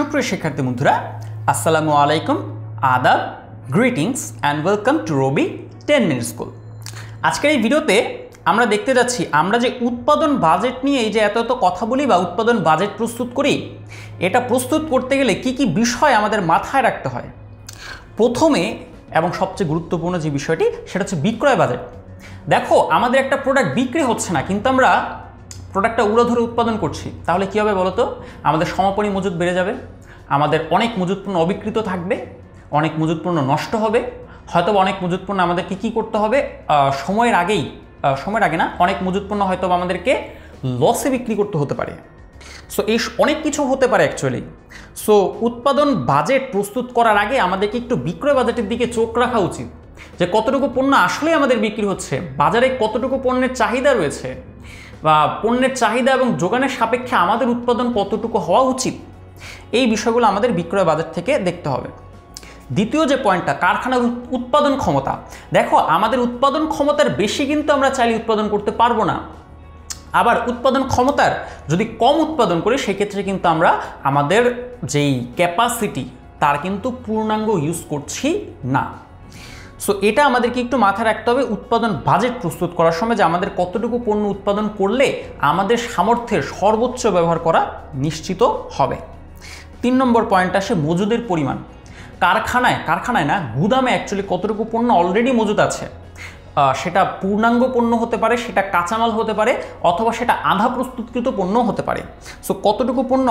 সুপ্রিয় শিক্ষার্থী বন্ধুরা, আসসালামু আলাইকুম, আদাব, greetings and welcome to Robi 10 minute school. আজকের এই ভিডিওতে আমরা দেখতে যাচ্ছি আমরা যে উৎপাদন বাজেট নিয়ে এই যে এত কথা বলি বা উৎপাদন বাজেট প্রস্তুত করি, এটা প্রস্তুত করতে গেলে কি কি বিষয় আমাদের মাথায় রাখতে হয়। প্রথমে এবং সবচেয়ে গুরুত্বপূর্ণ যে বিষয়টি সেটা হচ্ছে বিক্রয় বাজেট। দেখো, আমাদের একটা প্রোডাক্ট বিক্রি হচ্ছে না, কিন্তু আমরা প্রোডাক্টটা উড়োধরে উৎপাদন করছি, তাহলে কী হবে বলো তো? আমাদের সমাপনী মজুত বেড়ে যাবে, আমাদের অনেক মজুত পণ্য অবিকৃত থাকবে, অনেক মজুত পণ্য নষ্ট হবে, হয়তো অনেক মজুত পণ্য আমাদেরকে কী করতে হবে, সময়ের আগে না, অনেক মজুত পণ্য হয়তো আমাদেরকে লসে বিক্রি করতে হতে পারে। সো এই অনেক কিছু হতে পারে অ্যাকচুয়ালি। সো উৎপাদন বাজেট প্রস্তুত করার আগে আমাদেরকে একটু বিক্রয় বাজেটের দিকে চোখ রাখা উচিত, যে কতটুকু পণ্য আসলে আমাদের বিক্রি হচ্ছে, বাজারে কতটুকু পণ্যের চাহিদা রয়েছে, বা পণ্যের চাহিদা এবং যোগানের সাপেক্ষে আমাদের উৎপাদন কতটুকু হওয়া উচিত। এই বিষয়গুলো আমাদের বিক্রয় বাজেট থেকে দেখতে হবে। দ্বিতীয় যে পয়েন্টটা, কারখানার উৎপাদন ক্ষমতা। দেখো, আমাদের উৎপাদন ক্ষমতার বেশি কিন্তু আমরা চাইলে উৎপাদন করতে পারবো না, আবার উৎপাদন ক্ষমতার যদি কম উৎপাদন করি সেক্ষেত্রে কিন্তু আমরা আমাদের যেই ক্যাপাসিটি তার কিন্তু পূর্ণাঙ্গ ইউজ করছি না। সো এটা আমাদেরকে একটু মাথায় রাখতে হবে উৎপাদন বাজেট প্রস্তুত করার সময়, যে আমাদের কতটুকু পণ্য উৎপাদন করলে আমাদের সামর্থ্যের সর্বোচ্চ ব্যবহার করা নিশ্চিত হবে। 3 নম্বর পয়েন্ট আসে মজুদের পরিমাণ। কারখানায় না, গুদামে অ্যাকচুয়ালি কতটুকু পণ্য অলরেডি মজুদ আছে। সেটা পূর্ণাঙ্গ পণ্য হতে পারে, সেটা কাঁচামাল হতে পারে, অথবা সেটা আধা প্রস্তুতকৃত পণ্য হতে পারে। সো কতটুকু পণ্য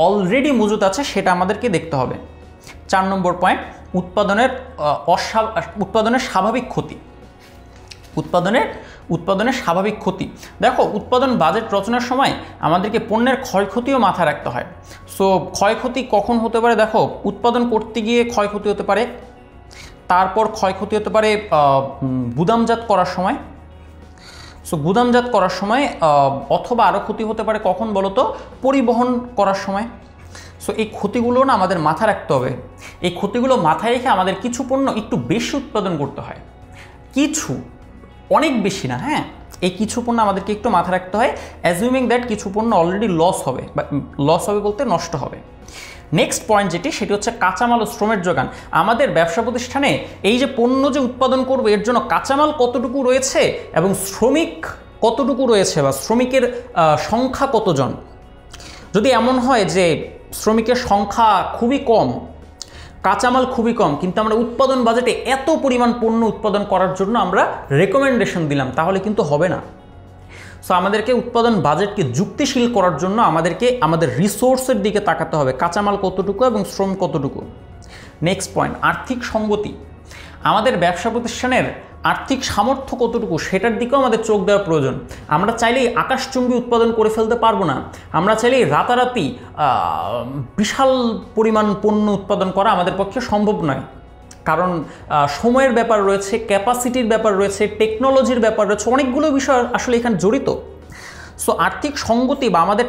অলরেডি মজুদ আছে সেটা আমাদেরকে দেখতে হবে। 4 নম্বর পয়েন্ট, উৎপাদনের স্বাভাবিক ক্ষতি। উৎপাদনের স্বাভাবিক ক্ষতি। দেখো, উৎপাদন বাজেট রচনার সময় আমাদেরকে পণ্যের ক্ষয়ক্ষতিও মাথায় রাখতে হয়। সো ক্ষয়ক্ষতি কখন হতে পারে? দেখো, উৎপাদন করতে গিয়ে ক্ষয়ক্ষতি হতে পারে, তারপর ক্ষয়ক্ষতি হতে পারে গুদামজাত করার সময়। সো গুদামজাত করার সময়, অথবা আরও ক্ষতি হতে পারে কখন বলো তো? পরিবহন করার সময়। সো এই ক্ষতিগুলো না আমাদের মাথায় রাখতে হবে। এই ক্ষতিগুলো মাথায় রেখে আমাদের কিছু পণ্য একটু বেশি উৎপাদন করতে হয়, কিছু, অনেক বেশি না। হ্যাঁ, এই কিছু পণ্য আমাদেরকে একটু মাথায় রাখতে হয়, অ্যাজিউমিং দ্যাট কিছু পণ্য অলরেডি লস হবে, বা লস হবে বলতে নষ্ট হবে। নেক্সট পয়েন্ট সেটি হচ্ছে কাঁচামাল ও শ্রমের যোগান। আমাদের ব্যবসা প্রতিষ্ঠানে এই যে পণ্য যে উৎপাদন করবে এর জন্য কাঁচামাল কতটুকু রয়েছে এবং শ্রমিক কতটুকু রয়েছে, বা শ্রমিকের সংখ্যা কতজন। যদি এমন হয় যে শ্রমিকের সংখ্যা খুবই কম, কাঁচামাল খুবই কম, কিন্তু আমরা উৎপাদন বাজেটে এত পরিমাণ পণ্য উৎপাদন করার জন্য আমরা রেকমেন্ডেশন দিলাম, তাহলে কিন্তু হবে না। সো আমাদেরকে উৎপাদন বাজেটকে যুক্তিশীল করার জন্য আমাদেরকে আমাদের রিসোর্সের দিকে তাকাতে হবে, কাঁচামাল কতটুকু এবং শ্রম কতটুকু। নেক্সট পয়েন্ট, আর্থিক সঙ্গতি। আমাদের ব্যবসা প্রতিষ্ঠানের আর্থিক সামর্থ্য কতটুকু সেটার দিকেও আমাদের চোখ দেওয়া প্রয়োজন। আমরা চাইলেই আকাশচুম্বী উৎপাদন করে ফেলতে পারবো না, আমরা চাইলেই রাতারাতি বিশাল পরিমাণ পণ্য উৎপাদন করা আমাদের পক্ষে সম্ভব নয়, কারণ সময়ের ব্যাপার রয়েছে, ক্যাপাসিটির ব্যাপার রয়েছে, টেকনোলজির ব্যাপার রয়েছে, অনেকগুলো বিষয় আসলে এখানে জড়িত। সো আর্থিক সঙ্গতি বা আমাদের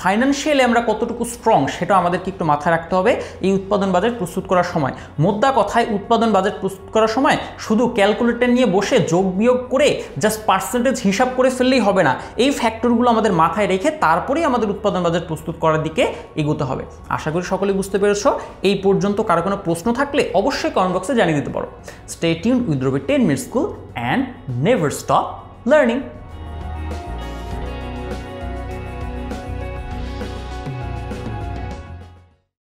ফাইন্যান্সিয়ালি আমরা কতটুকু স্ট্রং সেটা আমাদেরকে একটু মাথায় রাখতে হবে এই উৎপাদন বাজেট প্রস্তুত করার সময়। মোদ্দা কথায়, উৎপাদন বাজেট প্রস্তুত করার সময় শুধু ক্যালকুলেটর নিয়ে বসে যোগ বিয়োগ করে জাস্ট পার্সেন্টেজ হিসাব করে ফেললেই হবে না, এই ফ্যাক্টরগুলো আমাদের মাথায় রেখে তারপরেই আমাদের উৎপাদন বাজেট প্রস্তুত করার দিকে এগোতে হবে। আশা করি সকলে বুঝতে পেরেছো। এই পর্যন্ত কারো কোনো প্রশ্ন থাকলে অবশ্যই কমেন্ট বক্সে জানিয়ে দিতে পারো। Stay tuned with Robi 10 minute school and never stop learning.